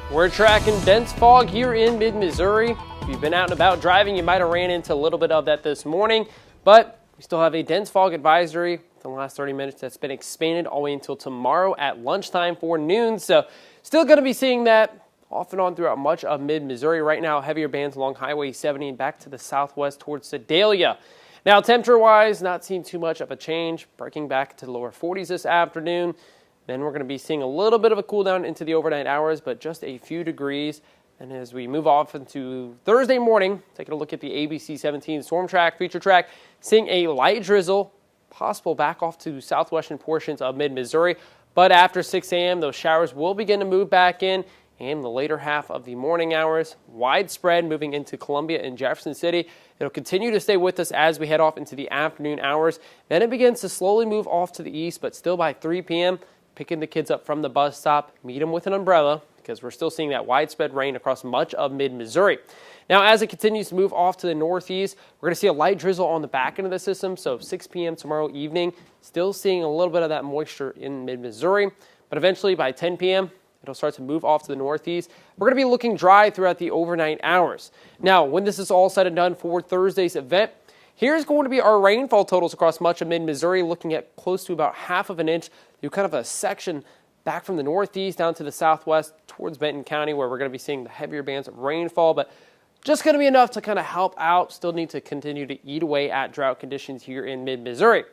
We're tracking dense fog here in mid-Missouri. If you've been out and about driving, you might have ran into a little bit of that this morning, but we still have a dense fog advisory in the last 30 minutes that's been expanded all the way until tomorrow at lunchtime for noon. So still going to be seeing that off and on throughout much of mid-Missouri. Right now, heavier bands along Highway 70 and back to the southwest towards Sedalia. Now, temperature-wise, not seeing too much of a change, breaking back to the lower 40s this afternoon. Then we're going to be seeing a little bit of a cool down into the overnight hours, but just a few degrees. And as we move off into Thursday morning, taking a look at the ABC 17 storm track, feature track, seeing a light drizzle, possible back off to southwestern portions of mid-Missouri. But after 6 a.m., those showers will begin to move back in. And the later half of the morning hours, widespread moving into Columbia and Jefferson City. It'll continue to stay with us as we head off into the afternoon hours. Then it begins to slowly move off to the east, but still by 3 p.m., picking the kids up from the bus stop, meet them with an umbrella, because we're still seeing that widespread rain across much of mid-Missouri. Now, as it continues to move off to the northeast, we're going to see a light drizzle on the back end of the system, so 6 p.m. tomorrow evening, still seeing a little bit of that moisture in mid-Missouri, but eventually by 10 p.m., it'll start to move off to the northeast. We're going to be looking dry throughout the overnight hours. Now, when this is all said and done for Thursday's event, here's going to be our rainfall totals across much of mid-Missouri, looking at close to about half of an inch. You kind of a section back from the northeast down to the southwest towards Benton County, where we're going to be seeing the heavier bands of rainfall, but just going to be enough to kind of help out. Still need to continue to eat away at drought conditions here in mid-Missouri.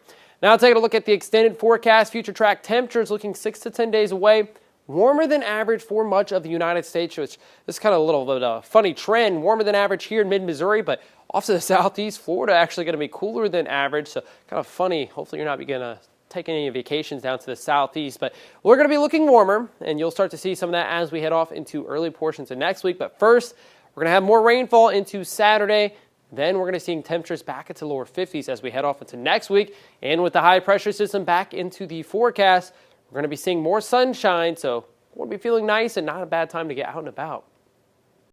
Now taking a look at the extended forecast, future track temperatures looking 6 to 10 days away. Warmer than average for much of the United States, which is kind of a little bit of a funny trend. Warmer than average here in mid-Missouri, but off to the southeast, Florida actually going to be cooler than average. So kind of funny. Hopefully you're not going to take any vacations down to the southeast, but we're going to be looking warmer, and you'll start to see some of that as we head off into early portions of next week. But first, we're going to have more rainfall into Saturday. Then we're going to see temperatures back into lower 50s as we head off into next week. And with the high pressure system back into the forecast, we're going to be seeing more sunshine, so we'll be feeling nice and not a bad time to get out and about.